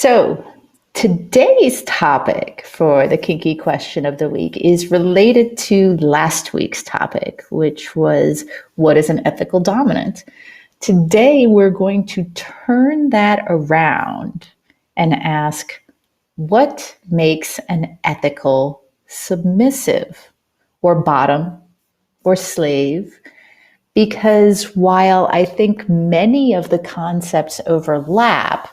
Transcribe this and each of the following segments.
So, today's topic for the kinky question of the week is related to last week's topic, which was what is an ethical dominant? Today, we're going to turn that around and ask what makes an ethical submissive or bottom or slave? Because while I think many of the concepts overlap,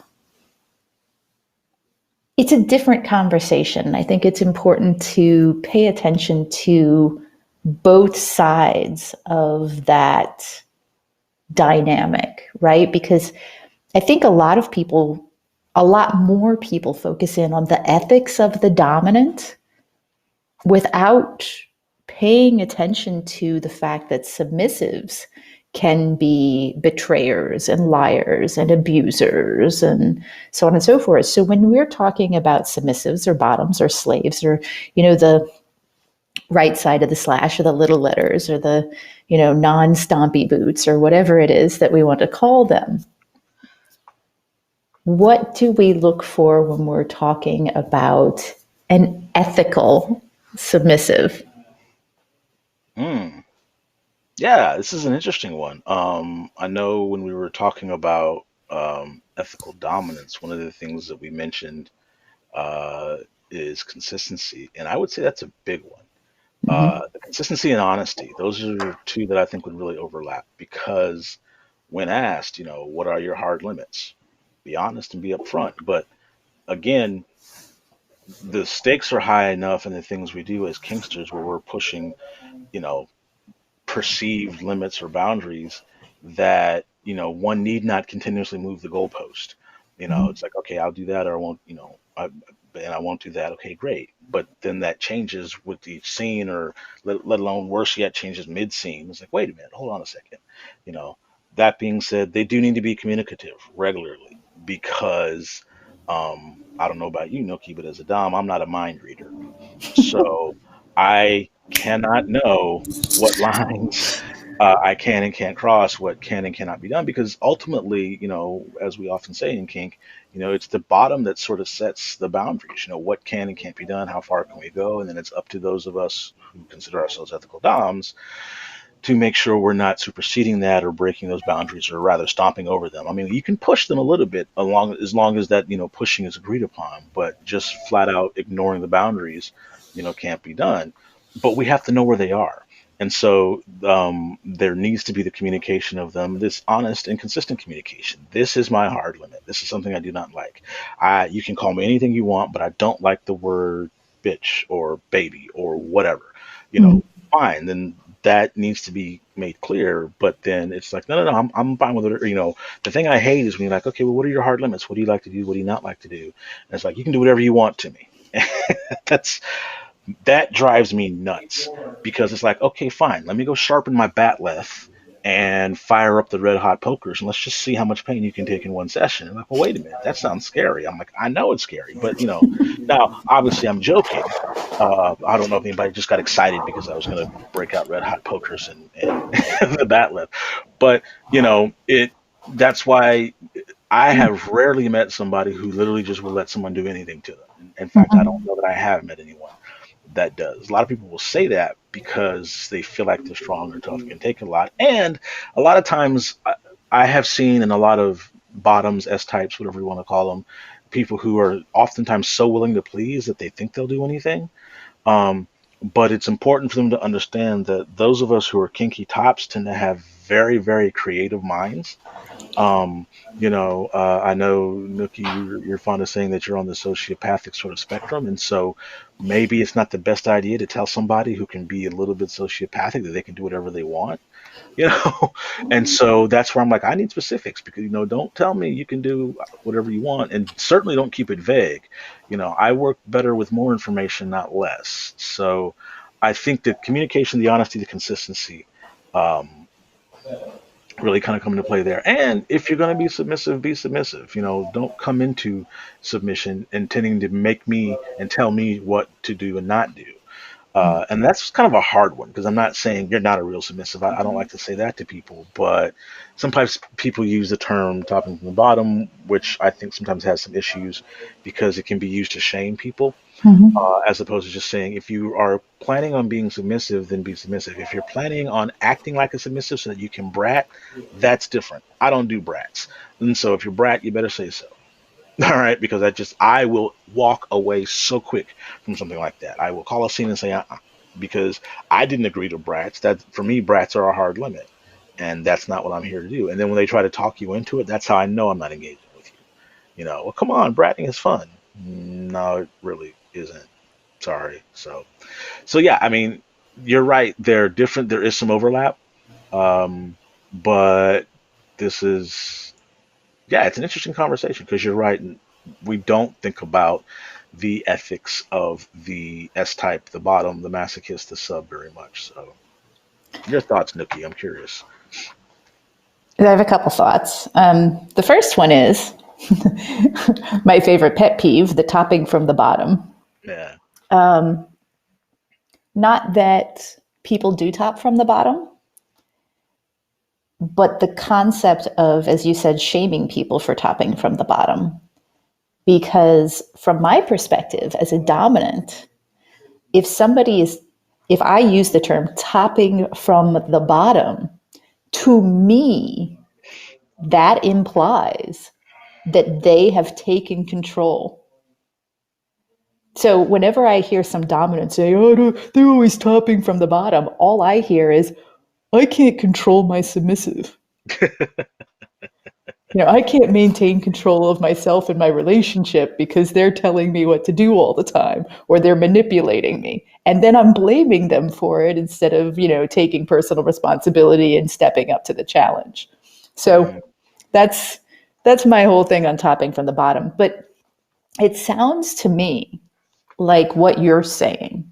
it's a different conversation. I think it's important to pay attention to both sides of that dynamic, right? Because I think a lot more people focus in on the ethics of the dominant without paying attention to the fact that submissives can be betrayers and liars and abusers and so on and so forth. So when we're talking about submissives or bottoms or slaves or, the right side of the slash or the little letters or the, non-stompy boots or whatever it is that we want to call them, what do we look for when we're talking about an ethical submissive? Mm. Yeah, this is an interesting one. I know when we were talking about ethical dominance, one of the things that we mentioned uh, is consistency, and I would say that's a big one. Mm-hmm. The consistency and honesty; those are two that I think would really overlap because when asked, what are your hard limits? Be honest and be upfront. But again, the stakes are high enough in the things we do as kinksters where we're pushing, you know, perceived limits or boundaries that one need not continuously move the goalpost. Mm-hmm. It's like, okay, I'll do that, or I won't. And I won't do that. Okay, great. But then that changes with each scene, or let alone worse yet, changes mid scene. It's like, wait a minute, hold on a second. You know, that being said, they do need to be communicative regularly because I don't know about you, Nookie, but as a Dom, I'm not a mind reader. So I cannot know what lines I can and can't cross, what can and cannot be done, because ultimately, as we often say in kink, it's the bottom that sort of sets the boundaries. What can and can't be done, how far can we go, and then it's up to those of us who consider ourselves ethical doms to make sure we're not superseding that or breaking those boundaries, or rather stomping over them. I mean, you can push them a little bit along as long as that pushing is agreed upon, but just flat out ignoring the boundaries, can't be done. But we have to know where they are. And so there needs to be the communication of them, this honest and consistent communication. This is my hard limit. This is something I do not like. You can call me anything you want, but I don't like the word bitch or baby or whatever. You Mm-hmm. know, fine. Then that needs to be made clear. But then it's like, no, no, no, I'm fine with it. The thing I hate is when you're like, okay, well, what are your hard limits? What do you like to do? What do you not like to do? And it's like, you can do whatever you want to me. That's that drives me nuts because it's like, okay, fine, let me go sharpen my batleth and fire up the red hot pokers and let's just see how much pain you can take in one session. I'm like, well, wait a minute, that sounds scary. I'm like, I know it's scary, but now obviously I'm joking. I don't know if anybody just got excited because I was going to break out red hot pokers and the batleth, but it. That's why I have rarely met somebody who literally just will let someone do anything to them. In fact, I don't know that I have met anyone that does. A lot of people will say that because they feel like they're strong or tough, can take a lot. And a lot of times I have seen in a lot of bottoms, S types, whatever you want to call them, people who are oftentimes so willing to please that they think they'll do anything. Um, but it's important for them to understand that those of us who are kinky tops tend to have very, very creative minds. I know, Nookie, you're fond of saying that you're on the sociopathic sort of spectrum, and so maybe it's not the best idea to tell somebody who can be a little bit sociopathic that they can do whatever they want, you know. And so that's where I'm like, I need specifics because don't tell me you can do whatever you want, and certainly don't keep it vague. I work better with more information, not less. So I think that communication, the honesty, the consistency. Um, really kind of come into play there. And if you're going to be submissive, be submissive. Don't come into submission intending to make me and tell me what to do and not do. And that's kind of a hard one because I'm not saying you're not a real submissive. I don't like to say that to people, but sometimes people use the term topping from the bottom, which I think sometimes has some issues because it can be used to shame people, Mm-hmm. as opposed to just saying if you are planning on being submissive, then be submissive. If you're planning on acting like a submissive so that you can brat, that's different. I don't do brats. And so if you're brat, you better say so. All right, because I will walk away so quick from something like that. I will call a scene and say, because I didn't agree to brats. That for me, brats are a hard limit, and that's not what I'm here to do. And then when they try to talk you into it, that's how I know I'm not engaging with you. Well, come on, bratting is fun. No, it really isn't. Sorry. So yeah, I mean, you're right. They're different. There is some overlap, but this is yeah, it's an interesting conversation because you're right. We don't think about the ethics of the S type, the bottom, the masochist, the sub very much. So, your thoughts, Nookie? I'm curious. I have a couple thoughts. The first one is my favorite pet peeve, the topping from the bottom. Yeah. Not that people do top from the bottom, but the concept of, as you said, shaming people for topping from the bottom. Because from my perspective as a dominant, if somebody is, if I use the term topping from the bottom, to me, that implies that they have taken control. So whenever I hear some dominant say, oh, they're always topping from the bottom, all I hear is, I can't control my submissive. I can't maintain control of myself and my relationship because they're telling me what to do all the time or they're manipulating me. And then I'm blaming them for it instead of, taking personal responsibility and stepping up to the challenge. So Mm, that's that's my whole thing on topping from the bottom. But it sounds to me like what you're saying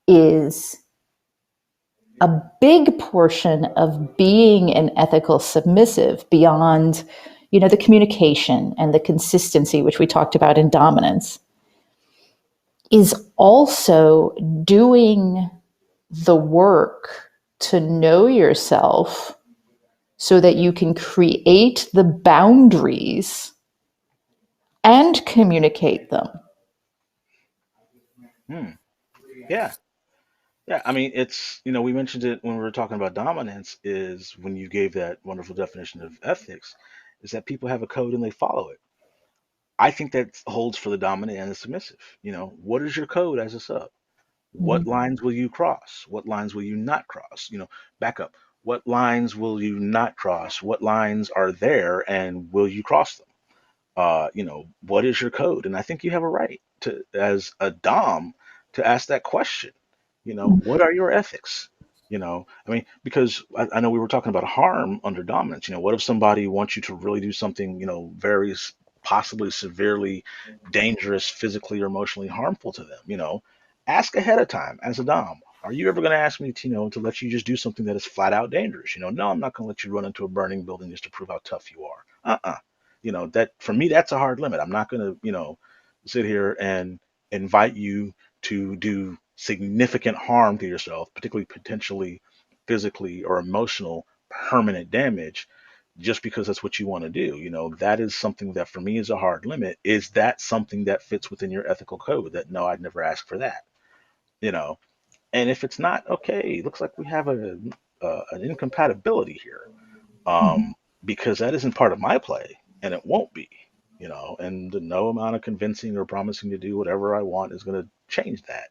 is a big portion of being an ethical submissive beyond the communication and the consistency which we talked about in dominance is also doing the work to know yourself so that you can create the boundaries and communicate them. mm, yeah. Yeah. I mean, we mentioned it when we were talking about dominance, is when you gave that wonderful definition of ethics, is that people have a code and they follow it. I think that holds for the dominant and the submissive. What is your code as a sub? What Mm-hmm. lines will you cross? What lines will you not cross? Back up. What lines will you not cross? What lines are there and will you cross them? What is your code? And I think you have a right to, as a Dom, to ask that question. What are your ethics? I mean, because I know we were talking about harm under dominance. What if somebody wants you to really do something, very possibly severely dangerous, physically or emotionally harmful to them? Ask ahead of time as a Dom. Are you ever going to ask me to, to let you just do something that is flat out dangerous? No, I'm not going to let you run into a burning building just to prove how tough you are. That for me, that's a hard limit. I'm not going to, sit here and invite you to do significant harm to yourself, particularly potentially physically or emotional permanent damage, just because that's what you want to do. That is something that for me is a hard limit. Is that something that fits within your ethical code? That no, I'd never ask for that. You know, and if it's not, okay, looks like we have an incompatibility here, Mm-hmm. um, because that isn't part of my play, and it won't be. And no amount of convincing or promising to do whatever I want is going to change that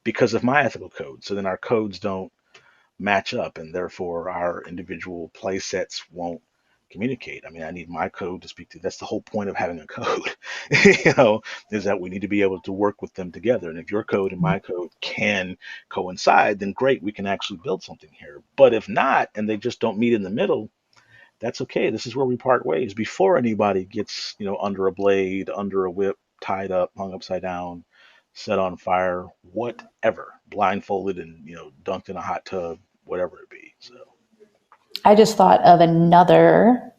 because of my ethical code. So then our codes don't match up, and therefore our individual play sets won't communicate. I mean, I need my code to speak to. That's the whole point of having a code, is that we need to be able to work with them together. And if your code and my code can coincide, then great, we can actually build something here. But if not, and they just don't meet in the middle, that's okay. This is where we part ways before anybody gets, under a blade, under a whip, tied up, hung upside down, set on fire, whatever, blindfolded and, dunked in a hot tub, whatever it be. So, I just thought of another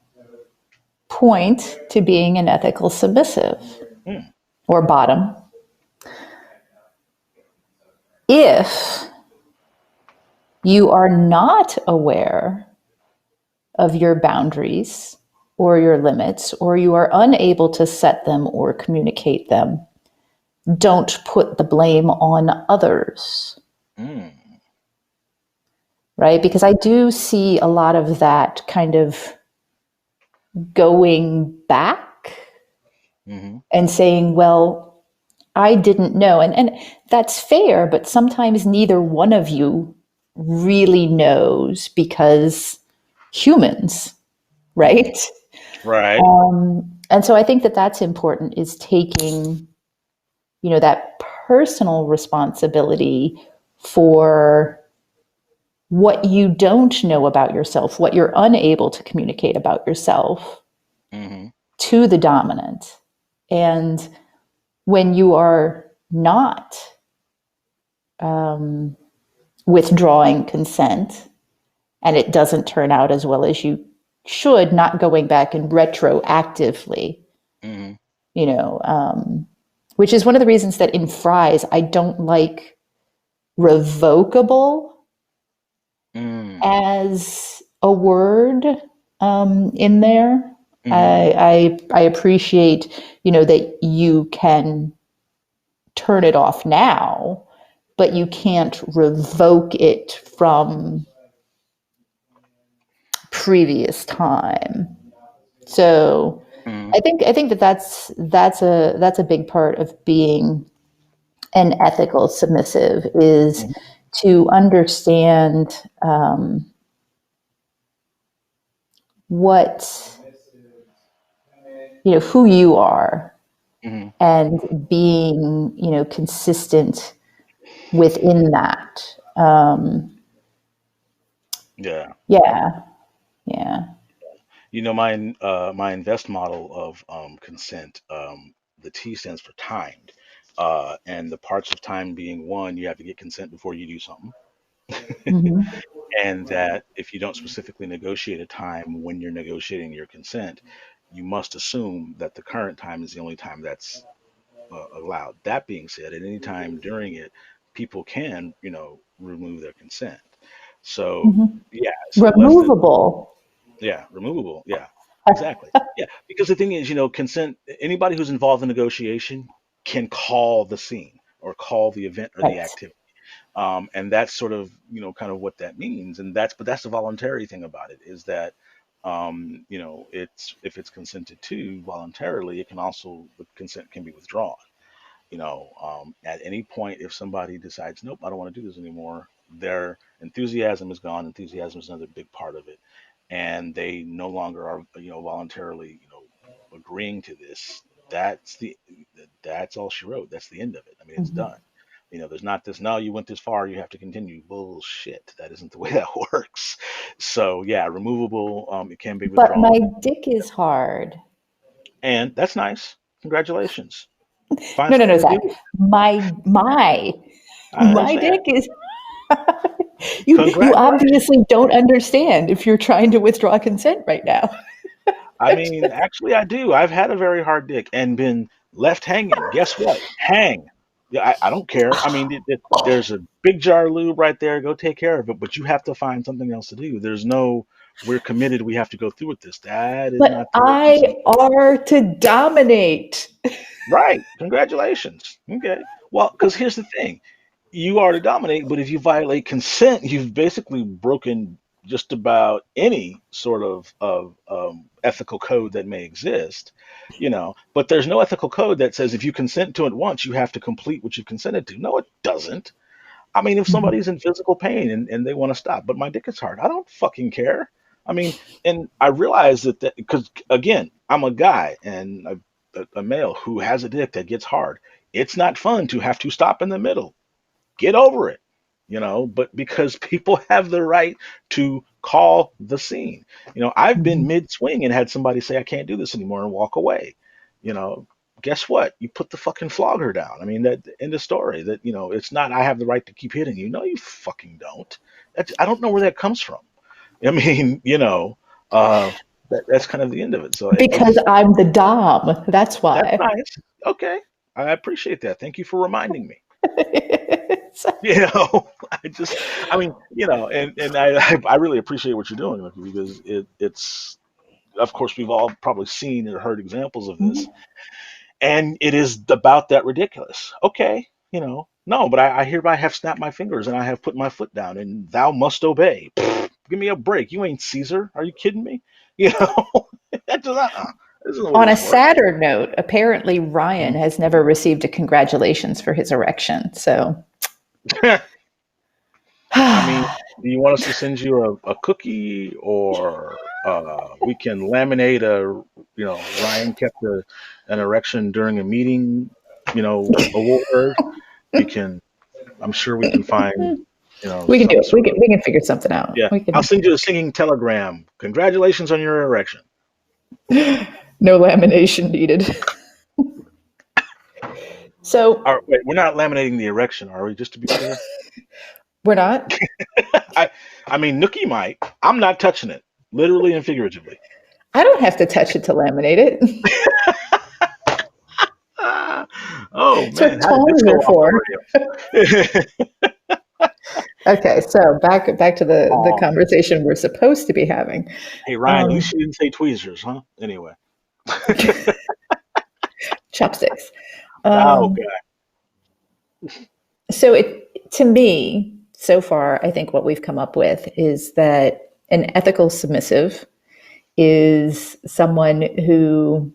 point to being an ethical submissive mm, or bottom If you are not aware of your boundaries or your limits, or you are unable to set them or communicate them, don't put the blame on others, Mm. right? Because I do see a lot of that kind of going back Mm-hmm. and saying, well, I didn't know. And that's fair, but sometimes neither one of you really knows because humans, Mm-hmm. right? Right. And so I think that that's important, is taking, that personal responsibility for what you don't know about yourself, what you're unable to communicate about yourself Mm-hmm. to the dominant. And when you are not withdrawing consent and it doesn't turn out as well as you should, not going back and retroactively, Mm-hmm. you know, which is one of the reasons that in fries, I don't like revocable Mm. as a word in there. Mm-hmm. I appreciate, that you can turn it off now, but you can't revoke it from previous time. So Mm-hmm. I think that that's a big part of being an ethical submissive, is Mm-hmm. to understand what who you are, Mm-hmm. and being consistent within that. Yeah. Yeah, yeah. My invest model of consent, the T stands for timed, and the parts of time being, one, you have to get consent before you do something, Hmm. and that if you don't specifically negotiate a time when you're negotiating your consent, you must assume that the current time is the only time that's allowed. That being said, at any time during it, people can, remove their consent. So Hmm. yeah, so less than, Removable. yeah, removable. Yeah, exactly. Yeah, because the thing is, consent, anybody who's involved in negotiation can call the scene or call the event or the Right. activity. And that's sort of, kind of what that means. But that's the voluntary thing about it, is that, it's, if it's consented to voluntarily, it can also, the consent can be withdrawn. At any point, if somebody decides, nope, I don't want to do this anymore, their enthusiasm is gone. Enthusiasm is another big part of it, and they no longer are, voluntarily, agreeing to this. That's the, that's all she wrote. That's the end of it. I mean, it's Hmm. done. There's not this, no, you went this far, you have to continue. Bullshit. That isn't the way that works. So yeah, removable. It can be But withdrawn, my dick is hard. and that's nice. Congratulations. Find No, no, no, something to Zach. do. My I my understand. dick is. You Congratulations. obviously don't understand if you're trying to withdraw consent right now. I mean, actually, I do. I've had a very hard dick and been left hanging. Guess what? Hang. Yeah, I don't care. I mean, there's a big jar of lube right there. Go take care of it. But you have to find something else to do. There's no, we're committed. We have to go through with this. That is But not the way I consent. are to dominate. Right. Congratulations. Okay. Well, because here's the thing. You are to dominate, but if you violate consent, you've basically broken just about any sort of ethical code that may exist, But there's no ethical code that says if you consent to it once, you have to complete what you've consented to. No, it doesn't. I mean, if Mhm. somebody's in physical pain and they want to stop, but my dick is hard, I don't fucking care. I mean, and I realize that because again, I'm a guy and a male who has a dick that gets hard. It's not fun to have to stop in the middle. Get over it, But because people have the right to call the scene, I've been Mhm. mid swing and had somebody say I can't do this anymore and walk away, you know. Guess what? You put the fucking flogger down. I mean, that end of story. That it's not I have the right to keep hitting you. No, you fucking don't. I don't know where that comes from. I mean, uh, that's kind of the end of it. So Because I'm the Dom. That's that's why. nice. Okay, I appreciate that. Thank you for reminding me. I mean, and I really appreciate what you're doing, Nookie, because it's, of course, we've all probably seen or heard examples of this, and it is about that ridiculous. Okay, no, but I hereby have snapped my fingers and I have put my foot down, and thou must obey. Pfft, give me a break. You ain't Caesar. Are you kidding me? You know, that does not. This isn't the way On a this works. sadder note, apparently Ryan has never received a congratulations for his erection. So, I mean, do you want us to send you a cookie, or we can laminate Ryan kept an erection during a meeting, award. We can, I'm sure we can find, we can do some it. sort of, We can figure something out. yeah. We I'll can. send you a singing telegram. Congratulations on your erection. No lamination needed. So All right, wait, we're not laminating the erection, are we? Just to be clear. we're not. I, I mean, Nookie might. I'm not touching it, literally and figuratively. I don't have to touch it to laminate it. Ah, oh That's what man, how did this tongs go are off for. the rails? Okay, so back to the Oh, conversation we're supposed to be having. hey Ryan, at Um, least you didn't say tweezers, huh? Anyway. chopsticks. Oh, Um, so to me, so far, I think what we've come up with is that an ethical submissive is someone who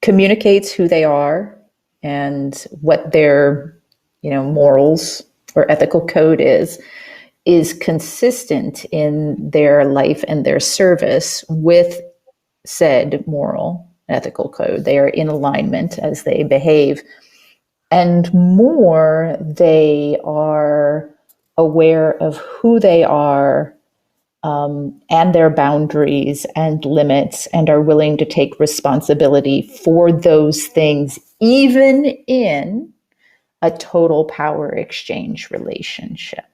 communicates who they are and what their morals or ethical code is consistent in their life and their service with said moral ethical code. They are in alignment as they behave, and more they are aware of who they are, and their boundaries and limits, and are willing to take responsibility for those things, even in a total power exchange relationship.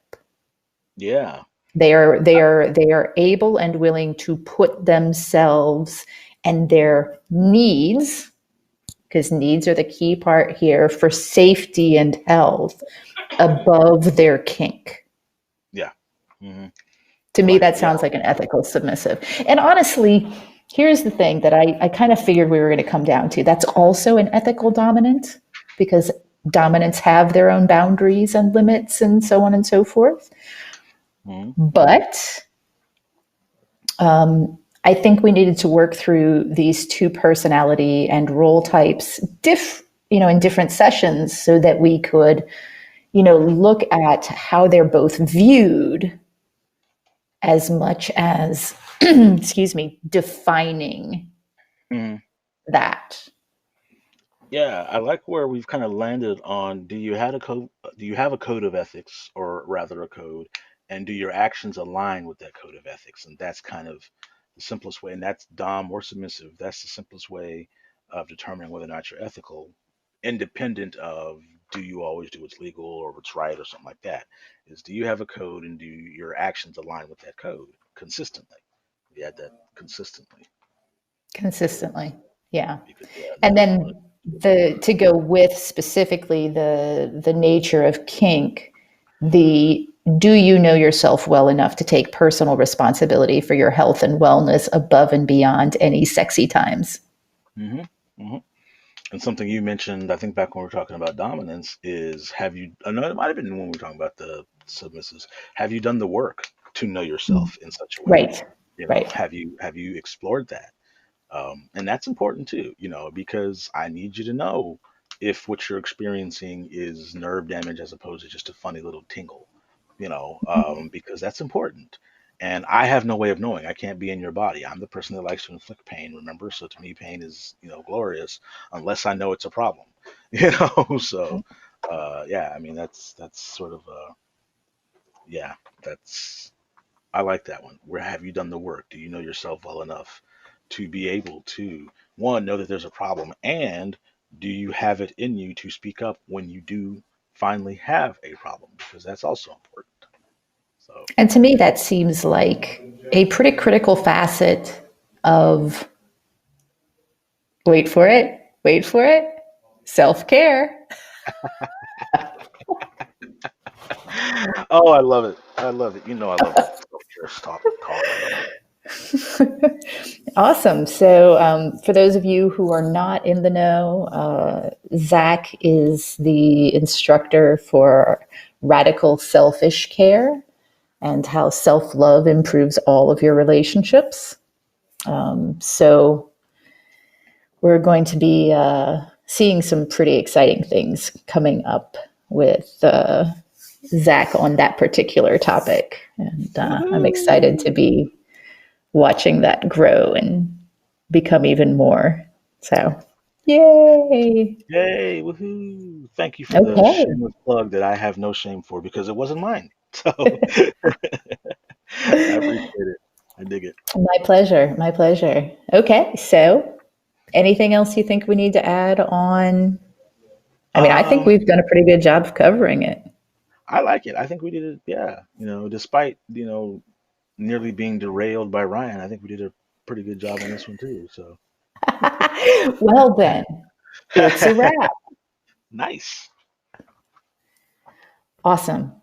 yeah. They are able and willing to put themselves and their needs, because needs are the key part here, for safety and health, above their kink. Yeah. Hmm. To I me, like that it. Yeah. sounds like an ethical submissive. And honestly, here's the thing that I kind of figured we were going to come down to. That's also an ethical dominant, because dominants have their own boundaries and limits and so on and so forth. Hmm. But I think we needed to work through these two personality and role types in different sessions, so that we could, look at how they're both viewed, as much as excuse me, defining Hmm. that. Yeah, I like where we've kind of landed on, do you have a code, of ethics, or rather a code, and do your actions align with that code of ethics? And that's kind of the simplest way, and that's dom or submissive. That's the simplest way of determining whether or not you're ethical, independent of do you always do what's legal or what's right or something like that. Is, do you have a code, and do your actions align with that code consistently? You add that consistently, Consistently, yeah. because yeah, And that's one of then to go with specifically the nature of kink, the do you know yourself well enough to take personal responsibility for your health and wellness above and beyond any sexy times? the. Hmm. And something you mentioned, I think back when we were talking about dominance, is, have you, I know it might have been when we were talking about the submissives, have you done the work to know yourself in such a way? Right, right. Have you explored that? And that's important too, because I need you to know if what you're experiencing is nerve damage as opposed to just a funny little tingle, because that's important. And I have no way of knowing. I can't be in your body. I'm the person that likes to inflict pain, remember? So to me, pain is, glorious unless I know it's a problem, So, yeah, I mean, that's sort of, yeah, that's, I like that one. Where have you done the work? Do you know yourself well enough to be able to, one, know that there's a problem, and do you have it in you to speak up when you do finally have a problem? Because that's also important. So, And to me, that seems like a pretty critical facet of, wait for it, self care. Oh, I love it. I love it. You know, I love self-care talk. I love it. Awesome. So, for those of you who are not in the know, Zach is the instructor for radical selfish care and how self love improves all of your relationships. So, we're going to be seeing some pretty exciting things coming up with Zach on that particular topic. And I'm excited to Woohoo! be watching that grow and become even more. So, yay. Yay! Woohoo! Thank you for the Okay. shameless plug that I have no shame for because it wasn't mine. So I appreciate it. I dig it. My pleasure. My pleasure. Okay. So, anything else you think we need to add on? I mean, I think Um, we've done a pretty good job of covering it. I like it. I think we did it. Yeah, despite nearly being derailed by Ryan, I think we did a pretty good job on this one too. So Well, then, it's a wrap. nice. Awesome.